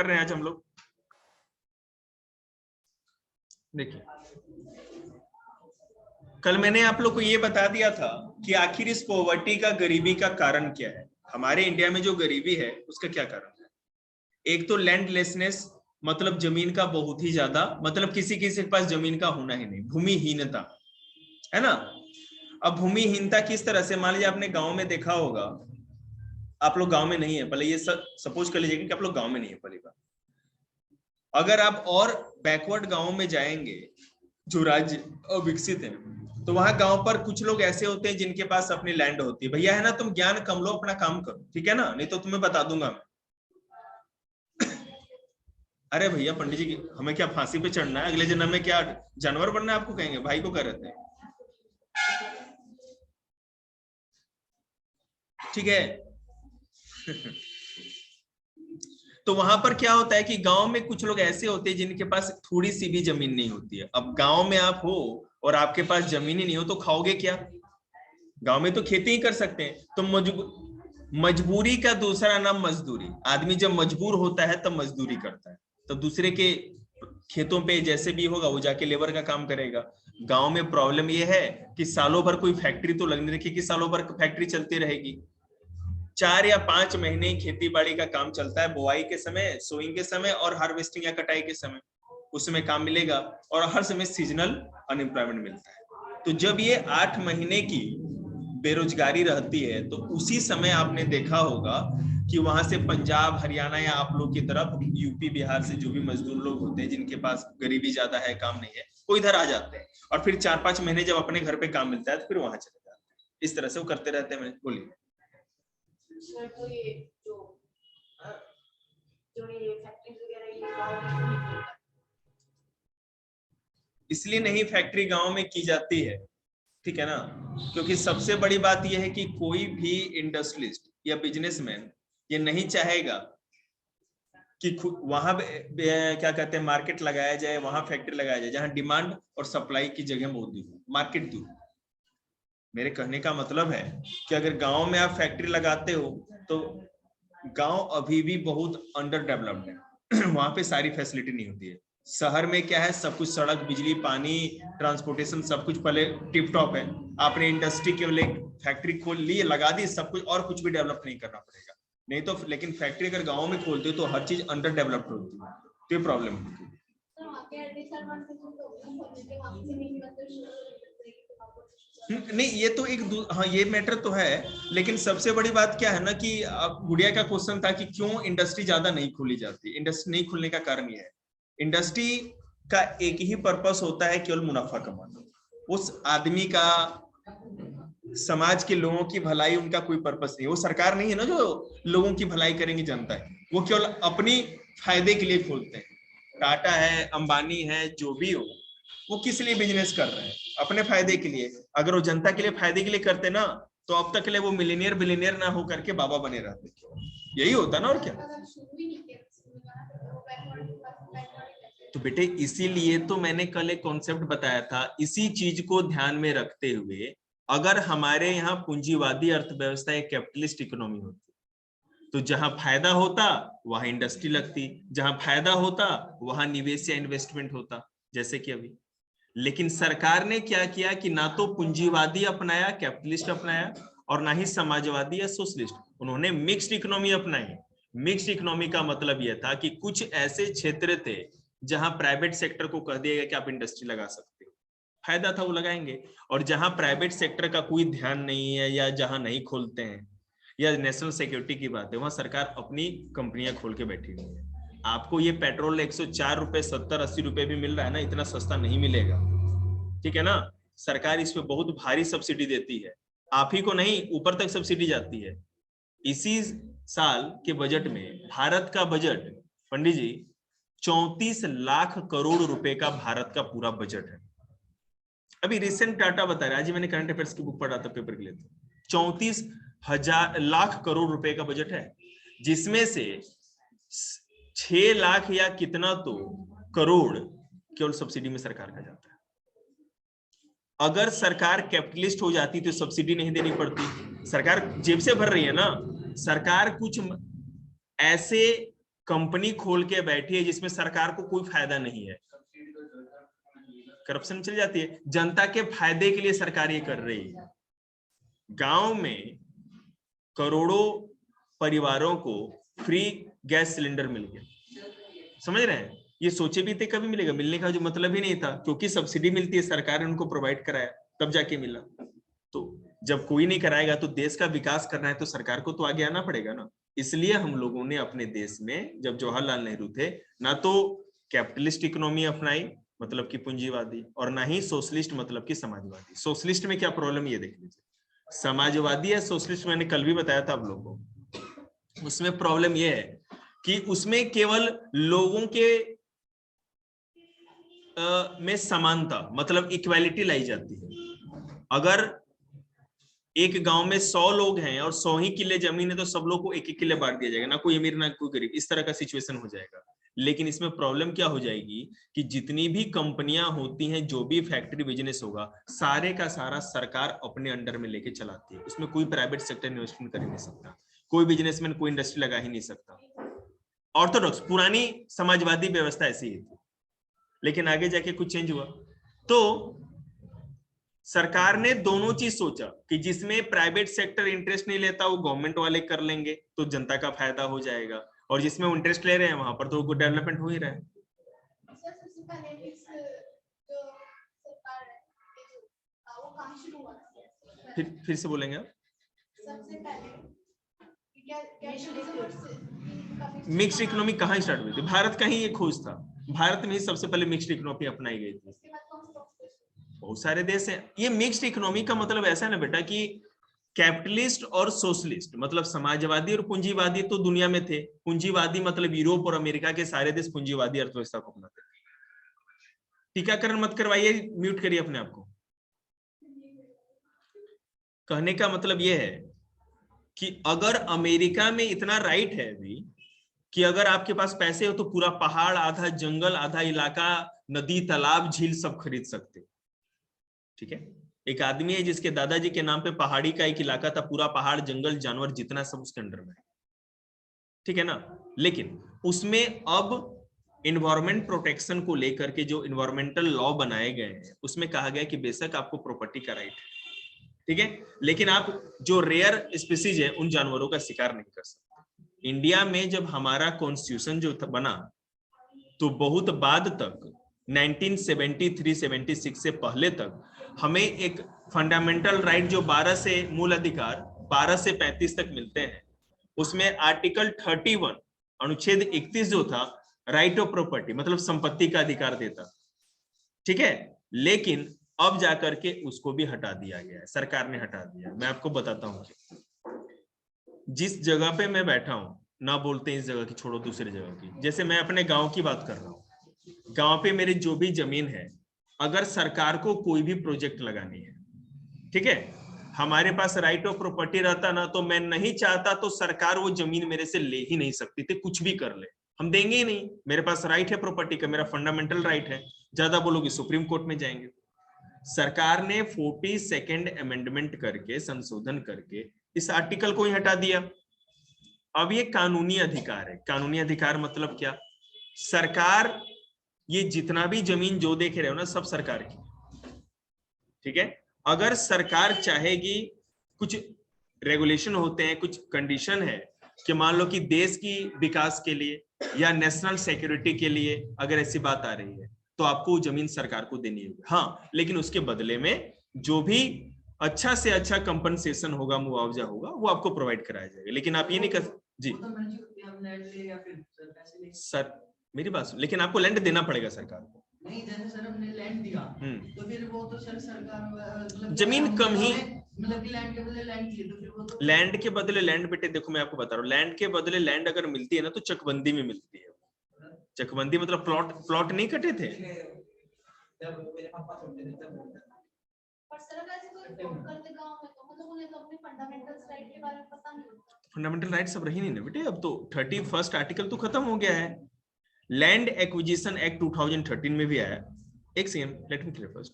कर रहे हैं आज हम लोग। देखिए, कल मैंने आप लोग को ये बता दिया था कि आखिर इस पॉवर्टी का, गरीबी का कारण क्या है। हमारे इंडिया में जो गरीबी है उसका क्या कारण है? एक तो लैंडलेसनेस, मतलब जमीन का बहुत ही ज्यादा, मतलब किसी किसी के पास जमीन का होना ही नहीं, भूमिहीनता है ना। अब भूमिहीनता किस तरह से, मान लीजिए आपने गांव में देखा होगा, आप लोग गांव में नहीं है, पहले ये सपोज कर लीजिए कि आप लोग गांव में नहीं है। पहली बात, अगर आप और बैकवर्ड गांव में जाएंगे जो राज्य विकसित है, तो वहां गांव पर कुछ लोग ऐसे होते हैं जिनके पास अपनी लैंड होती है। भैया है ना, तुम ज्ञान कम लो, अपना काम करो, ठीक है ना, नहीं तो तुम्हें बता दूंगा मैं। अरे भैया पंडित जी, हमें क्या फांसी पे चढ़ना है? अगले जन्म में क्या जानवर बनना है? आपको कहेंगे, भाई को कह रहे थे, ठीक है। तो वहां पर क्या होता है कि गांव में कुछ लोग ऐसे होते हैं जिनके पास थोड़ी सी भी जमीन नहीं होती है। अब गांव में आप हो और आपके पास जमीन ही नहीं हो तो खाओगे क्या? गांव में तो खेती ही कर सकते हैं। तो मजबूरी का दूसरा नाम मजदूरी। आदमी जब मजबूर होता है तब मजदूरी करता है, तो दूसरे के खेतों पे जैसे भी होगा वो जाके लेबर का काम करेगा। गांव में प्रॉब्लम ये है कि सालों भर कोई फैक्ट्री तो लग नहीं रखी कि सालों भर फैक्ट्री चलती रहेगी। 4 या 5 महीने खेती बाड़ी का काम चलता है, बुआई के समय, सोइंग के समय और हार्वेस्टिंग या कटाई के समय, उसमें काम मिलेगा। और हर समय सीजनल अनएम्प्लॉयमेंट मिलता है। तो जब ये 8 महीने की बेरोजगारी रहती है, तो उसी समय आपने देखा होगा कि वहां से पंजाब, हरियाणा या आप लोग की तरफ यूपी, बिहार से जो भी मजदूर लोग होते हैं जिनके पास गरीबी ज्यादा है, काम नहीं है, वो इधर आ जाते हैं। और फिर 4-5 महीने जब अपने घर पे काम मिलता है तो फिर वहां चले जाते हैं। इस तरह से वो करते रहते हैं। बोलिए। तो ये जो ये फैक्ट्री वगैरह इसलिए नहीं फैक्ट्री गांव में की जाती है, ठीक है ना, क्योंकि सबसे बड़ी बात यह है कि कोई भी इंडस्ट्रियलिस्ट या बिजनेसमैन ये नहीं चाहेगा कि वहां क्या कहते हैं मार्केट लगाया जाए, वहां फैक्ट्री लगाया जाए जहां डिमांड और सप्लाई की जगह बहुत दूर हो, मार्केट दूर। मेरे कहने का मतलब है कि अगर गांव में आप फैक्ट्री लगाते हो तो गांव अभी भी बहुत अंडर डेवलप्ड है। वहां पे सारी फैसिलिटी नहीं होती है। शहर में क्या है, सब कुछ सड़क, बिजली, पानी, ट्रांसपोर्टेशन सब कुछ पहले टिप टॉप है। आपने इंडस्ट्री केवल एक फैक्ट्री खोल ली, लगा दी, सब कुछ, और कुछ भी डेवलप नहीं करना पड़ेगा। नहीं तो लेकिन फैक्ट्री अगर गांव में खोलते हो तो हर चीज अंडर डेवलप्ड होती है, तो ये प्रॉब्लम होती है। नहीं, ये तो एक हाँ, ये मैटर तो है। लेकिन सबसे बड़ी बात क्या है ना कि गुड़िया का क्वेश्चन था कि क्यों इंडस्ट्री ज्यादा नहीं खोली जाती। इंडस्ट्री नहीं खुलने का कारण ये है, इंडस्ट्री का एक ही पर्पस होता है, केवल मुनाफा कमाना। उस आदमी का, समाज के लोगों की भलाई उनका कोई पर्पस नहीं। वो सरकार नहीं है ना जो लोगों की भलाई करेंगी, जनता है। वो केवल अपनी फायदे के लिए खोलते हैं। टाटा है, अंबानी है, जो भी हो, वो किस लिए बिजनेस कर रहे हैं? अपने फायदे के लिए। अगर वो जनता के लिए, फायदे के लिए करते ना, तो अब तक के लिए वो मिलीनियर बिलीनियर ना हो करके बाबा बने रहते। यही होता ना, और क्या। तो बेटे इसीलिए तो मैंने कल एक कॉन्सेप्ट बताया था, इसी चीज को ध्यान में रखते हुए अगर हमारे यहाँ पूंजीवादी अर्थव्यवस्था एक कैपिटलिस्ट इकोनॉमी होती, तो जहां फायदा होता वहां इंडस्ट्री लगती, जहां फायदा होता वहां निवेश या इन्वेस्टमेंट होता, जैसे कि अभी। लेकिन सरकार ने क्या किया कि ना तो पूंजीवादी अपनाया, कैपिटलिस्ट अपनाया, और ना ही समाजवादी या सोशलिस्ट, उन्होंने मिक्स्ड इकोनॉमी अपनाई। मिक्स्ड इकोनॉमी का मतलब यह था कि कुछ ऐसे क्षेत्र थे जहां प्राइवेट सेक्टर को कह दिया गया कि आप इंडस्ट्री लगा सकते हो, फायदा था वो लगाएंगे। और जहां प्राइवेट सेक्टर का कोई ध्यान नहीं है या जहां नहीं खोलते हैं, या नेशनल सिक्योरिटी की बात है, वहां सरकार अपनी कंपनियां खोल के बैठी हुई है। आपको ये पेट्रोल 104 रुपए, 70-80 रुपए भी मिल रहा है ना, इतना सस्ता नहीं मिलेगा, ठीक है ना। सरकार इस पे बहुत भारी सब्सिडी देती है, आप ही को नहीं, ऊपर तक सब्सिडी जाती है। इसी साल के बजट में भारत का बजट, पंडित जी, 34 लाख करोड़ रुपए का भारत का पूरा बजट है। अभी रिसेंट डाटा बता रहा है, आज मैंने करंट अफेयर्स की बुक पढ़ा था पेपर के लिए, 34 लाख करोड़ रुपए का बजट है, जिसमें से 6 लाख या कितना तो करोड़ केवल सब्सिडी में सरकार का जाता है। अगर सरकार कैपिटलिस्ट हो जाती तो सब्सिडी नहीं देनी पड़ती, सरकार जेब से भर रही है ना। सरकार कुछ ऐसे कंपनी खोल के बैठी है जिसमें सरकार को कोई फायदा नहीं है, करप्शन चल जाती है। जनता के फायदे के लिए सरकार ये कर रही है। गांव में करोड़ों परिवारों को फ्री गैस सिलेंडर मिल गया, समझ रहे हैं? ये सोचे भी थे कभी मिलेगा, मिलने का जो मतलब ही नहीं था, क्योंकि सब्सिडी मिलती है, सरकार ने उनको प्रोवाइड कराया तब जाके मिला। तो जब कोई नहीं कराएगा तो देश का विकास करना है तो सरकार को तो आगे आना पड़ेगा ना। इसलिए हम लोगों ने अपने देश में, जब जवाहरलाल नेहरू थे, ना तो कैपिटलिस्ट इकोनॉमी अपनाई मतलब की पूंजीवादी, और ना ही सोशलिस्ट मतलब की समाजवादी। सोशलिस्ट में क्या प्रॉब्लम ये देख लीजिए, समाजवादी या सोशलिस्ट मैंने कल भी बताया था आप लोगों को, उसमें प्रॉब्लम ये है कि उसमें केवल लोगों के में समानता मतलब इक्वालिटी लाई जाती है। अगर एक गांव में 100 लोग हैं और 100 ही किले जमीन है तो सब लोग को एक एक किले बांट दिया जाएगा, ना कोई अमीर ना कोई गरीब, इस तरह का सिचुएशन हो जाएगा। लेकिन इसमें प्रॉब्लम क्या हो जाएगी कि जितनी भी कंपनियां होती हैं, जो भी फैक्ट्री बिजनेस होगा, सारे का सारा सरकार अपने अंडर में लेके चलाती है। उसमें कोई प्राइवेट सेक्टर इन्वेस्टमेंट कर ही नहीं सकता, कोई बिजनेसमैन कोई इंडस्ट्री लगा ही नहीं सकता। ऑर्थोडॉक्स पुरानी समाजवादी व्यवस्था ऐसी ही थी, लेकिन आगे जाके कुछ चेंज हुआ। तो सरकार ने दोनों चीज सोचा कि जिसमें प्राइवेट सेक्टर इंटरेस्ट नहीं लेता वो गवर्नमेंट वाले कर लेंगे तो जनता का फायदा हो जाएगा, और जिसमें वो इंटरेस्ट ले रहे हैं वहां पर तो डेवलपमेंट हो ही रहा है। फिर से बोलेंगे आप? सबसे पहले मिक्स्ड इकोनॉमी कहाँ स्टार्ट हुई थी? भारत का ही एक खोज था, भारत में ही सबसे पहले मिक्स्ड इकोनॉमी अपनाई गई थी। बहुत सारे देश हैं। ये मिक्स्ड इकोनॉमी का मतलब ऐसा है ना बेटा कि कैपिटलिस्ट और सोशलिस्ट मतलब समाजवादी और पूंजीवादी तो दुनिया में थे। पूंजीवादी मतलब यूरोप और अमेरिका के सारे देश पूंजीवादी अर्थव्यवस्था को अपनाते थे। टीकाकरण मत करवाइए, म्यूट करिए अपने आप को। कहने का मतलब यह है कि अगर अमेरिका में इतना राइट है अभी कि अगर आपके पास पैसे हो तो पूरा पहाड़, आधा जंगल, आधा इलाका, नदी, तालाब, झील सब खरीद सकते हो, ठीक है? एक आदमी है जिसके दादाजी के नाम पे पहाड़ी का एक इलाका था, पूरा पहाड़, जंगल, जानवर जितना सब उसके अंडर में, ठीक है ना? लेकिन उसमें अब इन्वायरमेंट प्रोटेक्शन को लेकर के जो इन्वायरमेंटल लॉ बनाए गए हैं उसमें कहा गया कि बेशक आपको प्रॉपर्टी का राइट है, ठीक है, लेकिन आप जो रेयर स्पीसीज है उन जानवरों का शिकार नहीं कर सकते। इंडिया में जब हमारा कॉन्स्टिट्यूशन जो बना तो बहुत बाद तक 1973-76 से पहले तक हमें एक फंडामेंटल राइट जो 12 से मूल अधिकार 12 से 35 तक मिलते हैं, उसमें आर्टिकल 31 अनुच्छेद 31 जो था राइट ऑफ प्रॉपर्टी मतलब संपत्ति का अधिकार देता, ठीक है? लेकिन अब जाकर के उसको भी हटा दिया गया है, सरकार ने हटा दिया। मैं आपको बताता हूँ, जिस जगह पे मैं बैठा हूं ना बोलते हैं इस जगह की, छोड़ो दूसरी जगह की, जैसे मैं अपने गांव की बात कर रहा हूँ, गांव पे मेरी जो भी जमीन है, अगर सरकार को कोई भी प्रोजेक्ट लगानी है, ठीक है, हमारे पास राइट ऑफ प्रॉपर्टी रहता ना तो मैं नहीं चाहता तो सरकार वो जमीन मेरे से ले ही नहीं सकती थी, कुछ भी कर ले, हम देंगे ही नहीं। मेरे पास राइट है प्रॉपर्टी का, मेरा फंडामेंटल राइट है, ज्यादा बोलोगे सुप्रीम कोर्ट में जाएंगे। सरकार ने 42nd अमेंडमेंट करके, संशोधन करके इस आर्टिकल को ही हटा दिया। अब ये कानूनी अधिकार है। कानूनी अधिकार मतलब क्या? सरकार, ये जितना भी जमीन जो देख रहे हो ना सब सरकार की, ठीक है? अगर सरकार चाहेगी, कुछ रेगुलेशन होते हैं, कुछ कंडीशन है कि मान लो कि देश की विकास के लिए या नेशनल सिक्योरिटी के लिए अगर ऐसी बात आ रही है तो आपको जमीन सरकार को देनी होगी, हाँ, लेकिन उसके बदले में जो भी अच्छा से अच्छा कंपनसेशन होगा, मुआवजा होगा, वो आपको प्रोवाइड कराया जाएगा। लेकिन आप ये नहीं कर जी सर, मेरी बात सुन, लेकिन आपको लैंड देना पड़ेगा सरकार को। नहीं, जैसे सर हमने लैंड दिया तो फिर वो तो सर सरकार मतलब जमीन कम ही, मतलब कि लैंड के बदले लैंड चाहिए तो फिर वो तो लैंड के बदले लैंड, बेटे देखो मैं आपको बता रहा हूँ, लैंड के बदले लैंड अगर मिलती है ना तो चकबंदी में मिलती है। चकबंदी मतलब प्लॉट नहीं कटे थे। फंडामेंटल राइट सब रही नहीं ना बेटे, अब तो 31st आर्टिकल तो खत्म हो गया है। लैंड एक्विजिशन एक्ट 2013 में भी आया। एक second, let me clear first,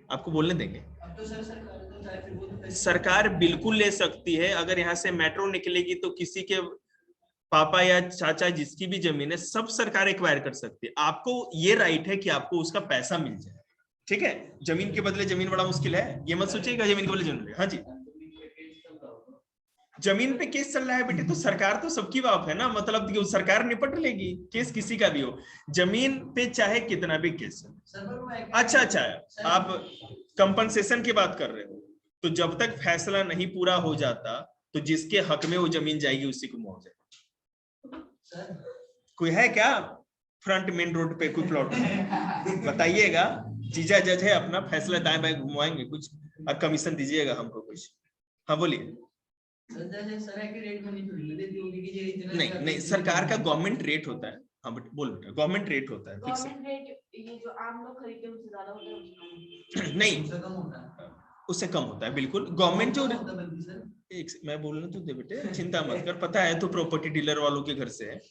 आपको बोलने देंगे। अब तो सरकार बिल्कुल ले सकती है, अगर यहाँ से मेट्रो निकलेगी तो किसी के पापा या चाचा जिसकी भी जमीन है सब सरकार एक्वायर कर सकती है। आपको ये राइट है कि आपको उसका पैसा मिल जाए, ठीक है। जमीन के बदले जमीन बड़ा मुश्किल है, ये मत सोचिएगा जमीन के बदले जमीन। हाँ जी, जमीन पे केस चल रहा है बेटे, तो सरकार तो सबकी बाप है ना, मतलब कि सरकार निपट लेगी, केस किसी का भी हो, जमीन पे चाहे कितना भी केस है। अच्छा, आप कंपनसेशन की बात कर रहे हो, तो जब तक फैसला नहीं पूरा हो जाता तो जिसके हक में वो जमीन जाएगी उसी को मुआवजा। कोई है क्या फ्रंट मेन रोड पे कोई प्लॉट बताइएगा, जीजा जज है, अपना फैसला दाएं बाएं घुमाएंगे कुछ और कमीशन दीजिएगा हमको कुछ। हाँ बोलिए। नहीं, सरकार का गवर्नमेंट रेट होता है। हाँ बोल बेटा, गवर्नमेंट रेट होता है, फिक्स गवर्नमेंट रेट ये जो आम लोग खरीदते हैं उससे ज्यादा होता है, उससे कम? नहीं, उससे कम होता है बिल्कुल। गवर्नमेंट जो एक मैं बोलना तो दे बेटे, चिंता मत कर, पता है तो प्रॉपर्टी डीलर वालों के घर से है।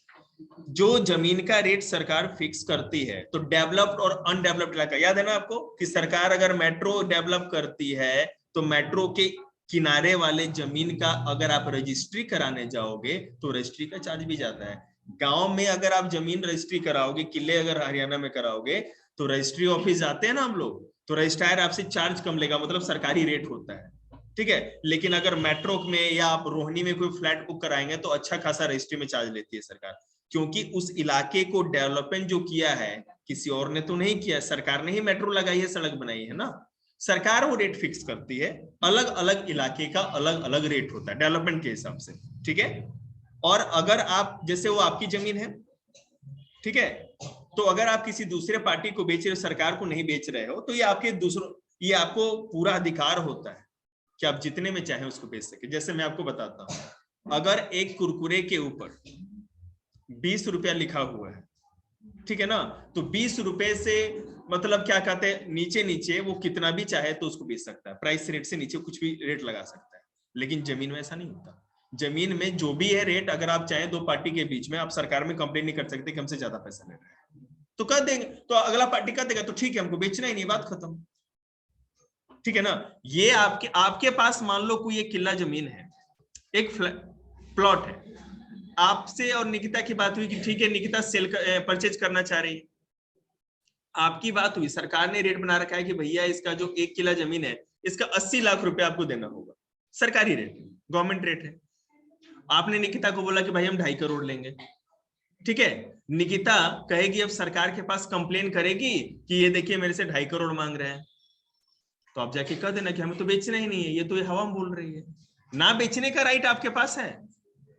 जो जमीन का रेट सरकार फिक्स करती है, तो डेवलप्ड और अनडेवलप्ड इलाका, याद है ना आपको कि सरकार अगर मेट्रो डेवलप करती है तो मेट्रो के किनारे वाले जमीन का अगर आप रजिस्ट्री कराने जाओगे तो रजिस्ट्री का चार्ज भी जाता है। गांव में अगर आप जमीन रजिस्ट्री कराओगे, किले अगर हरियाणा में कराओगे तो रजिस्ट्री ऑफिस जाते हैं ना हम लोग, तो रजिस्ट्रार आपसे चार्ज कम लेगा, मतलब सरकारी रेट होता है, ठीक है। लेकिन अगर मेट्रो में या आप रोहिणी में कोई फ्लैट बुक कराएंगे तो अच्छा खासा रजिस्ट्री में चार्ज लेती है सरकार, क्योंकि उस इलाके को डेवलपमेंट जो किया है किसी और ने तो नहीं किया, सरकार ने ही मेट्रो लगाई है, सड़क बनाई है ना, सरकार वो रेट फिक्स करती है। अलग अलग इलाके का अलग अलग रेट होता है डेवलपमेंट के हिसाब से, ठीक है। और अगर आप, जैसे वो आपकी जमीन है, ठीक है, तो अगर आप किसी दूसरे पार्टी को बेच रहे हो, सरकार को नहीं बेच रहे हो, तो ये आपके दूसरों, ये आपको पूरा अधिकार होता है कि आप जितने में चाहें उसको बेच सके। जैसे मैं आपको बताता हूं, अगर एक कुरकुरे के ऊपर 20 रुपया लिखा हुआ है, ठीक है ना, तो 20 रुपए से मतलब क्या कहते हैं, नीचे नीचे वो कितना भी चाहे तो उसको बेच सकता है, प्राइस रेट से नीचे कुछ भी रेट लगा सकता है। लेकिन जमीन में ऐसा नहीं होता। जमीन में जो भी है रेट, अगर आप चाहे दो पार्टी के बीच में, आप सरकार में कंप्लेन नहीं कर सकते कि हमसे ज्यादा पैसा ले रहे हैं, तो कर देंगे, तो अगला पार्टी कर देगा तो ठीक है, हमको बेचना ही नहीं, बात खत्म, ठीक है ना। ये आपके पास मान लो कोई एक किला जमीन है, एक प्लॉट है, आपसे और निकिता की बात हुई कि ठीक है निकिता परचेज करना चाह रही है, आपकी बात हुई, सरकार ने रेट बना रखा है कि भैया इसका जो 1 किला जमीन है इसका 80 लाख रुपए आपको देना होगा, सरकारी रेट, गवर्नमेंट रेट है। आपने निकिता को बोला कि भाई हम 2.5 करोड़ लेंगे, ठीक है। निकिता कहेगी अब सरकार के पास कंप्लेन करेगी कि ये देखिए मेरे से 2.5 करोड़ मांग रहे हैं, तो आप जाके कह देना कि हमें तो बेचना ही नहीं है, ये तो ये हवा में बोल रही है, ना बेचने का राइट आपके पास है,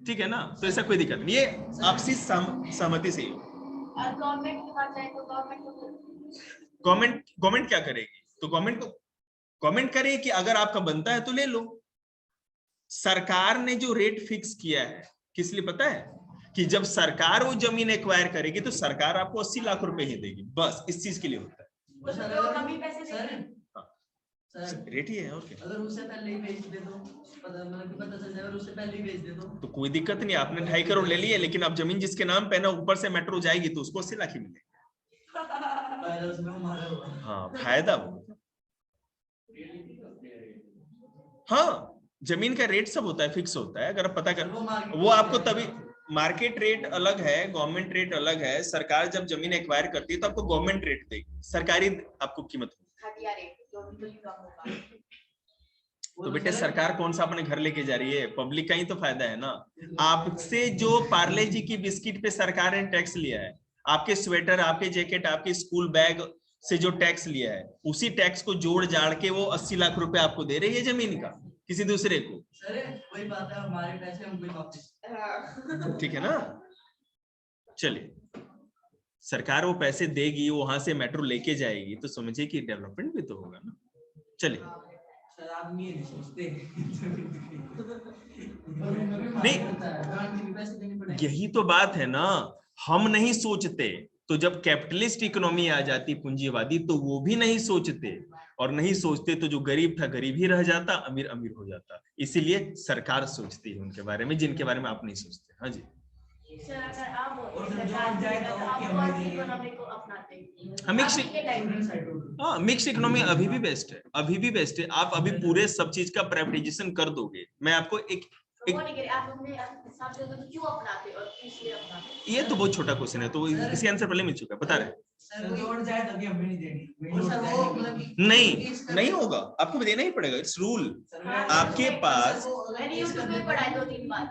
ठीक है ना। तो ऐसा कोई दिक्कत नहीं, ये आपसी सहमति से ही। और गवर्नमेंट के पास जाए तो गवर्नमेंट क्या करेगी, तो गवर्नमेंट करे कि अगर आपका बनता है तो ले लो। सरकार ने जो रेट फिक्स किया है किस लिए पता है, कि जब सरकार वो जमीन एक्वायर करेगी तो सरकार आपको 80 लाख रुपए ही देगी, बस इस चीज के लिए होता है। रेट ही है, और क्या। अगर उससे पहले ही बेच दे दो, पता चल जाए, उससे पहले ही बेच दे दो तो कोई दिक्कत नहीं, आपने 2.5 करोड़ ले लिए, लेकिन अब जमीन जिसके नाम पे ना ऊपर से मेट्रो जाएगी तो उसको 80 लाख ही मिलेगा। हाँ फायदा वो, हाँ जमीन का रेट सब होता है, फिक्स होता है, अगर आप पता कर, वो आपको तभी, मार्केट रेट अलग है, गवर्नमेंट रेट अलग है। सरकार जब जमीन एक्वायर करती है तो आपको गवर्नमेंट रेट देगी, सरकारी आपको कीमत होगी। तो बेटे सरकार कौन सा अपने घर लेके जा रही है, पब्लिक का ही तो फायदा है ना। आपसे जो पार्ले जी की बिस्किट पे सरकार ने टैक्स लिया है, आपके स्वेटर, आपके जैकेट, आपके स्कूल बैग से जो टैक्स लिया है, उसी टैक्स को जोड़ जाड़ के वो 80 लाख रुपए आपको दे रही है जमीन का, किसी दूसरे को। सर वही बात है, हमारे पैसे हमको वापस, ठीक है ना। चलिए, सरकार वो पैसे देगी, वहां से मेट्रो लेके जाएगी, तो समझिए कि डेवलपमेंट भी तो होगा ना। चलिए, सर आदमी नहीं सोचते नहीं, यही तो बात है ना, हम नहीं सोचते, तो जब कैपिटलिस्ट इकोनॉमी आ जाती पूंजीवादी, तो वो भी नहीं सोचते, और नहीं सोचते तो जो गरीब था गरीब ही रह जाता, अमीर अमीर हो जाता। इसीलिए सरकार सोचती है उनके बारे में जिनके बारे में आप नहीं सोचते। हाँ जी, मिक्स इकोनॉमी अभी भी बेस्ट है, अभी भी बेस्ट है। आप अभी पूरे सब चीज का प्राइवेटाइजेशन कर दोगे, मैं आपको एक वो नहीं कह रहे, आप अपने हिसाब से तो क्यों अपनाते और किस लिए अपनाते? ये तो बहुत छोटा क्वेश्चन है, तो इसी आंसर पहले मिल चुका है, बता रहे हैं। जोड़ जाए तभी हमें नहीं देनी। नहीं होगा, आपको देना ही पड़ेगा, इट्स रूल। आपके पास मैंने यूट्यूब में पढ़ा है 2-3 बार,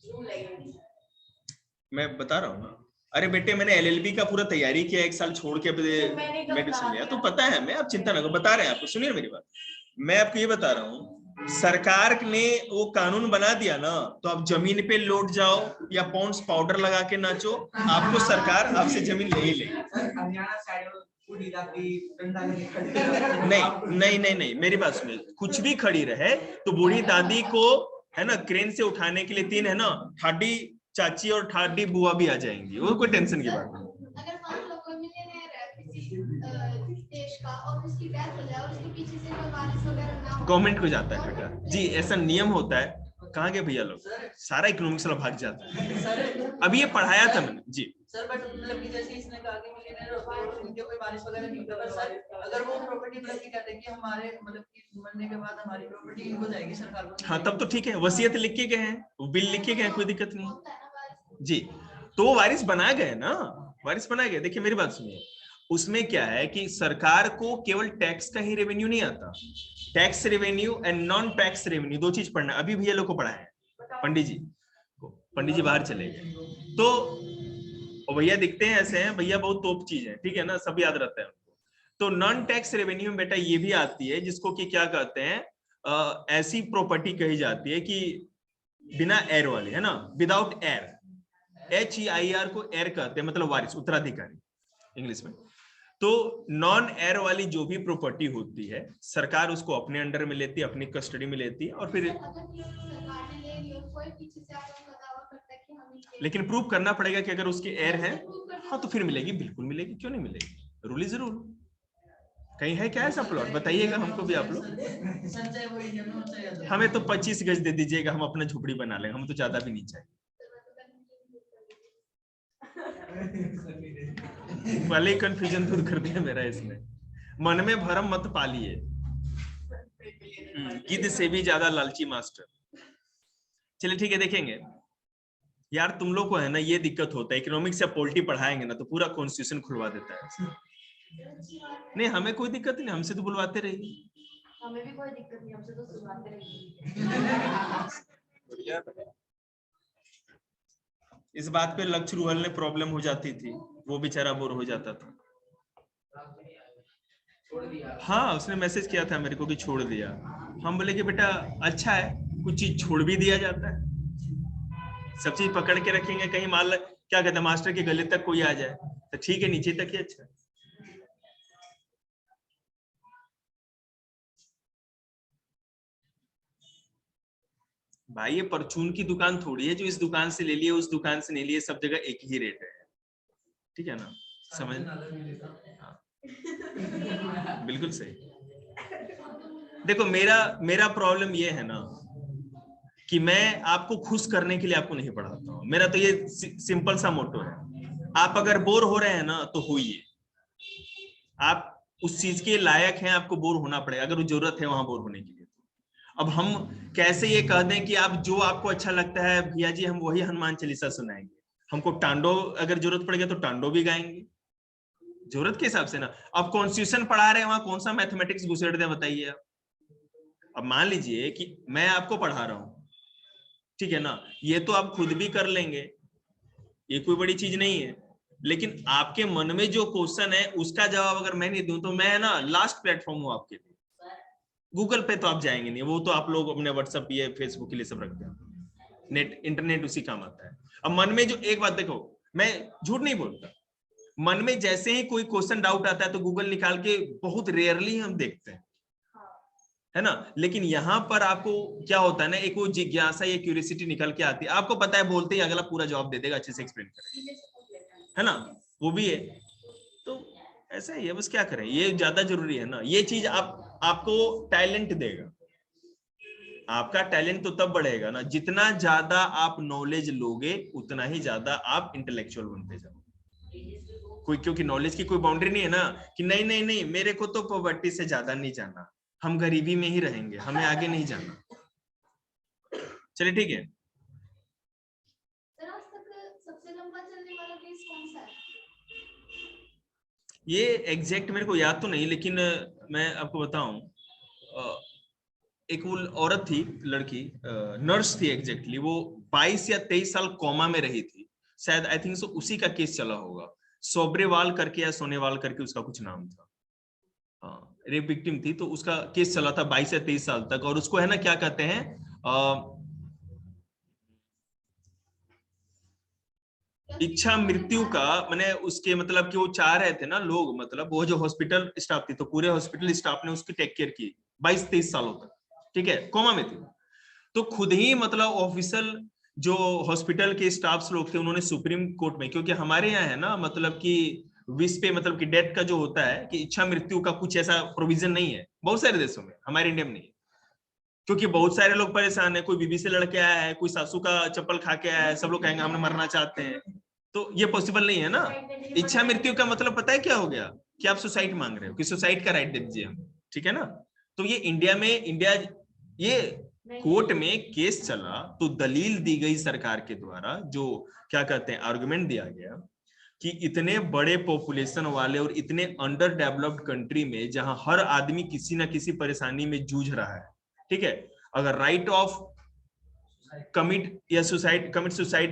रूल है ये। मैं बता रहा हूँ ना, अरे बेटे मैंने एलएलबी का पूरा तैयारी किया, 1 साल छोड़ के मेडिसिन लिया, तो पता है, मैं आप चिंता ना करो, बता रहे हैं आपको, सुनिए मेरी बात। मैं आपको ये बता रहा हूँ, सरकार ने वो कानून बना दिया ना, तो आप जमीन पे लौट जाओ या पॉन्ड्स पाउडर लगा के नाचो, आपको सरकार आपसे जमीन ले ही लेगी। नहीं, मेरी बात सुनिए, कुछ भी खड़ी रहे तो बूढ़ी दादी को है ना क्रेन से उठाने के लिए 3 है ना ठाडी चाची और ठाडी बुआ भी आ जाएंगी, वो कोई टेंशन की बात नहीं। अगर मान लो कोई मिलियनेयर है किसी देश का और उसकी डेथ हो जाए और उसके पीछे से कोई वारिस वगैरह ना हो, गवर्नमेंट को जाता है बेटा जी, ऐसा नियम होता है। कहाँ गए भैया लोग, सारा इकोनॉमिक्स वाला भाग जाता है। अभी ये पढ़ाया था मैंने जी सर, बट मतलब कि जैसे इसने कहा कि मिलियनेयर होते हैं उनके कोई वारिस वगैरह नहीं होता, पर सर अगर वो प्रॉपर्टी मतलब कि कहते हैं कि हमारे मतलब कि मरने के बाद हमारी प्रॉपर्टी इनको जाएगी सरकार को, हाँ तब तो ठीक है, वसीयत लिख के गए हैं, बिल लिख के गए हैं, कोई दिक्कत नहीं जी। तो वारिस बना गए ना, वारिस बना गए। देखिए मेरी बात सुनिए, उसमें क्या है कि सरकार को केवल टैक्स का ही रेवेन्यू नहीं आता, tax revenue and non tax revenue 2 चीज पढ़ना। अभी भैया लोग को पढ़ा है, पंडित जी बाहर चले गए, तो भैया दिखते हैं ऐसे हैं, भैया बहुत तोप चीज है, ठीक है ना, सब याद रहता है उनको। तो नॉन टैक्स रेवेन्यू में बेटा ये भी आती है जिसको कि क्या कहते हैं, ऐसी प्रॉपर्टी कही जाती है कि बिना एयर वाली, है ना, विदाउट एयर, HEIR को एयर कहते हैं, मतलब वारिस, उत्तराधिकारी इंग्लिश में। तो नॉन एयर वाली जो भी प्रॉपर्टी होती है सरकार उसको अपने अंडर में लेती है, अपनी कस्टडी में लेती है, और फिर लेकिन प्रूव करना पड़ेगा कि अगर उसके एयर है, हाँ तो फिर मिलेगी, बिल्कुल मिलेगी, क्यों नहीं मिलेगी, रूल इज रूल। कहीं है क्या ऐसा प्लॉट, बताइएगा हमको भी आप लोग। हमें तो 25 गज दे दीजिएगा, हम अपना झोपड़ी बना लेंगे, हम तो ज्यादा भी नहीं चाहिए। पहले ही कंफ्यूजन दूर कर दिया मेरा इसमें। मन में भरम मत पालिए, गिद्ध से भी ज्यादा लालची मास्टर। चलिए ठीक है, देखेंगे यार, तुम लोग को है ना ये दिक्कत होता है, इकोनॉमिक्स या पॉलिटी पढ़ाएंगे ना तो पूरा कॉन्स्टिट्यूशन खुलवा देता है। नहीं हमें कोई दिक्कत नहीं, हमसे तो बुलवाते रहिए। हमें भी कोई दिक्कत नहीं, हमसे तो सुनवाते रहिए। इस बात पे लक्ष्य रूहल ने प्रॉब्लम हो जाती थी, वो बेचारा बोर हो जाता था। हाँ उसने मैसेज किया था मेरे को कि छोड़ दिया। हम बोले कि बेटा अच्छा है, कुछ चीज छोड़ भी दिया जाता है, सब चीज पकड़ के रखेंगे, कहीं मान क्या कहते हैं मास्टर के गले तक कोई आ जाए तो ठीक है, नीचे तक ही अच्छा है। भाई ये परचून की दुकान थोड़ी है जो इस दुकान से ले लिए उस दुकान से नहीं लिए, सब जगह एक ही रेट है, ठीक है ना, समझ। हाँ बिल्कुल सही। देखो मेरा प्रॉब्लम ये है ना कि मैं आपको खुश करने के लिए आपको नहीं पढ़ाता हूँ, मेरा तो ये सिंपल सा मोटो है, आप अगर बोर हो रहे हैं ना तो होइए, आप उस चीज के लायक हैं, आपको बोर होना पड़ेगा अगर वो जरूरत है वहां बोर होने की। अब हम कैसे ये कह दें कि आप जो आपको अच्छा लगता है भैया जी हम वही हनुमान चालीसा सुनाएंगे, हमको टांडो अगर जरूरत पड़ेगा तो टांडो भी गाएंगे, जरूरत के हिसाब से ना। अब कॉन्स्टिट्यूशन पढ़ा रहे हैं वहां कौन सा मैथमेटिक्स घुसेड़ दें बताइए आप। अब मान लीजिए कि मैं आपको पढ़ा रहा हूं, ठीक है ना, ये तो आप खुद भी कर लेंगे, ये कोई बड़ी चीज नहीं है, लेकिन आपके मन में जो क्वेश्चन है उसका जवाब अगर मैं नहीं दूं तो मैं ना लास्ट प्लेटफॉर्म हूं आपके लिए। गूगल पे तो आप जाएंगे नहीं, वो तो आप लोग अपने व्हाट्सएप ये फेसबुक के लिए सब रखते हैं, नेट इंटरनेट उसी काम आता है। अब मन में जो एक बात देखो, मैं झूठ नहीं बोलता, मन में जैसे ही कोई क्वेश्चन डाउट आता है तो गूगल निकाल के बहुत रेयरली हम देखते हैं, है ना, लेकिन यहाँ पर आपको क्या होता है ना, एक वो जिज्ञासा या क्यूरियोसिटी निकल के आती है, आपको पता है बोलते ही अगला पूरा जवाब दे देगा, अच्छे से एक्सप्लेन करेगा, है ना, वो भी है। तो ऐसा ही है, बस क्या करें, ये ज्यादा जरूरी है ना, ये चीज आपको टैलेंट देगा, आपका टैलेंट तो तब बढ़ेगा ना जितना ज्यादा आप नॉलेज लोगे उतना ही ज्यादा आप इंटेलेक्चुअल बनते जाओ। कोई क्योंकि नॉलेज की कोई बाउंड्री नहीं है ना कि नहीं मेरे को तो पॉवर्टी से ज्यादा नहीं जाना, हम गरीबी में ही रहेंगे, हमें आगे नहीं जाना। चलिए ठीक है, ये एग्जैक्ट मेरे को याद तो नहीं, लेकिन मैं आपको बताऊं, एक वो औरत थी, लड़की नर्स थी एग्जैक्टली, वो 22 या 23 साल कोमा में रही थी शायद, आई थिंक सो उसी का केस चला होगा, सोब्रेवाल करके या सोनेवाल करके उसका कुछ नाम था। हाँ, रेप विक्टिम थी, तो उसका केस चला था 22 या 23 साल तक, और उसको है ना क्या कहते हैं, इच्छा मृत्यु का, मैंने उसके मतलब कि वो चाह रहे थे ना लोग, मतलब वो जो हॉस्पिटल स्टाफ थी, तो पूरे हॉस्पिटल स्टाफ ने उसकी टेक केयर की 22-23 सालों तक, ठीक है, कोमा में थी। तो खुद ही मतलब ऑफिशियल जो हॉस्पिटल के स्टाफ लोग थे, उन्होंने सुप्रीम कोर्ट में, क्योंकि हमारे यहाँ है ना मतलब कि विश पे मतलब कि डेथ का जो होता है कि इच्छा मृत्यु का कुछ ऐसा प्रोविजन नहीं है बहुत सारे देशों में, हमारे इंडिया में नहीं है, क्योंकि बहुत सारे लोग परेशान है, कोई बीबी से लड़के आया है, कोई सासू का चप्पल खा के आया है, सब लोग कहेंगे हमने मरना चाहते हैं, तो ये पॉसिबल नहीं है ना। इच्छा मृत्यु का मतलब पता है क्या हो गया, कि आप सुसाइड मांग रहे हो, कि सुसाइड का राइट दे दीजिए हम, ठीक है ना। तो ये इंडिया में, ये कोर्ट में केस चला, तो दलील दी गई सरकार के द्वारा, जो क्या कहते हैं आर्गुमेंट दिया गया कि इतने बड़े पॉपुलेशन वाले और इतने अंडर डेवलप्ड कंट्री में, जहां हर आदमी किसी ना किसी परेशानी में जूझ रहा है, ठीक है, अगर राइट ऑफ कमिट सुसाइड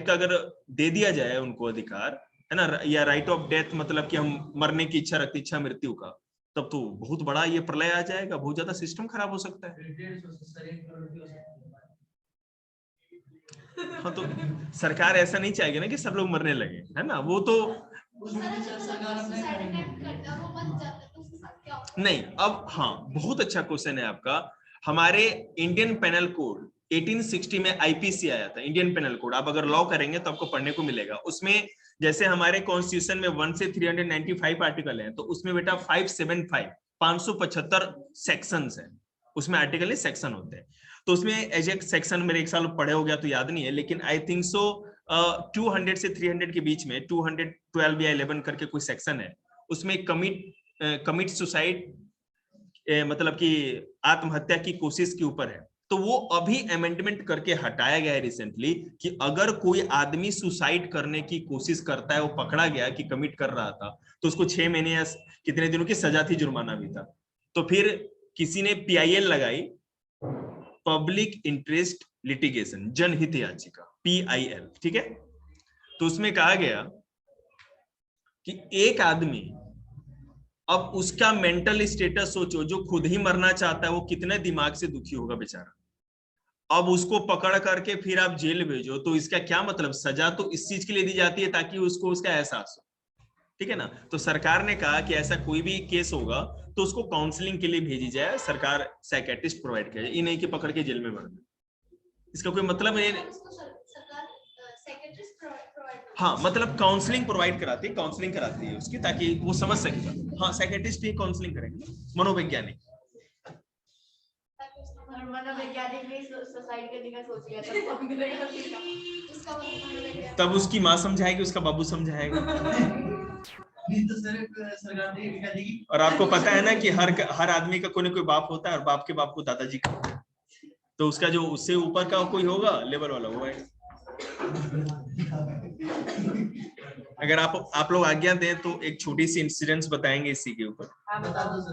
का अगर दे दिया जाए उनको अधिकार, है ना, या राइट ऑफ डेथ, मतलब कि हम मरने की इच्छा रखते, इच्छा मृत्यु का, तब तो बहुत बड़ा ये प्रलय आ जाएगा, बहुत ज्यादा सिस्टम खराब हो सकता है। हाँ, तो सरकार ऐसा नहीं चाहेगी ना कि सब लोग मरने लगे, है ना, वो तो नहीं। अब हाँ, बहुत अच्छा क्वेश्चन है आपका। हमारे इंडियन पेनल कोड 1860 में आईपीसी आया था, इंडियन पेनल कोड, आप अगर लॉ करेंगे तो आपको पढ़ने को मिलेगा। उसमें जैसे हमारे कॉन्स्टिट्यूशन में 1 से 395 आर्टिकल हैं, तो उसमें बेटा 575 सेक्शंस हैं, उसमें आर्टिकल नहीं सेक्शन होते हैं। तो उसमें एज एक सेक्शन मेरे एक साल पढ़े हो गया तो याद नहीं है, लेकिन आई थिंक सो 200 से 300 के बीच में 212 या 11 करके कोई सेक्शन है, उसमें कमिट सुसाइड मतलब कि आत्महत्या की कोशिश के ऊपर है। तो वो अभी अमेंडमेंट करके हटाया गया है रिसेंटली, कि अगर कोई आदमी सुसाइड करने की कोशिश करता है, वो पकड़ा गया कि कमिट कर रहा था, तो उसको 6 महीने या कितने दिनों की सजा थी, जुर्माना भी था। तो फिर किसी ने PIL लगाई, पब्लिक इंटरेस्ट लिटिगेशन, जनहित याचिका, PIL, ठीक है। तो उसमें कहा गया कि एक आदमी, अब उसका मेंटल स्टेटस सोचो, जो खुद ही मरना चाहता है वो कितने दिमाग से दुखी होगा बेचारा। अब उसको पकड़ करके फिर आप जेल भेजो, तो इसका क्या मतलब, सजा तो इस चीज के लिए दी जाती है ताकि उसको उसका एहसास हो, ठीक है ना। तो सरकार ने कहा कि ऐसा कोई भी केस होगा तो उसको काउंसलिंग के लिए भेजी जाए, सरकार साइकेट्रिस्ट प्रोवाइड करे, ये नहीं कि पकड़ के जेल में भर दे, इसका कोई मतलब नहीं। हाँ, मतलब काउंसलिंग प्रोवाइड कराती है, काउंसलिंग कराती है उसकी, ताकि वो समझ सकेगा। हाँ, साइकेट्रिस्ट ही काउंसलिंग करेंगे, मनोवैज्ञानिक। मनोवैज्ञानिक भी सुसाइड करने का सोच लिया था, कौन करेगा फिर? तब उसकी माँ समझाएगी, उसका बाबू समझाएगा। तो सरकार ने कह देगी। और आपको पता है ना कि हर आदमी का कोई ना कोई बाप होता है, और बाप के बाप को दादाजी का, तो उसका जो उससे ऊपर का कोई होगा लेवल वाला वो है। अगर आप लोग आज्ञा दें तो एक छोटी सी इंसिडेंट्स बताएंगे इसी के ऊपर। बता दो सर।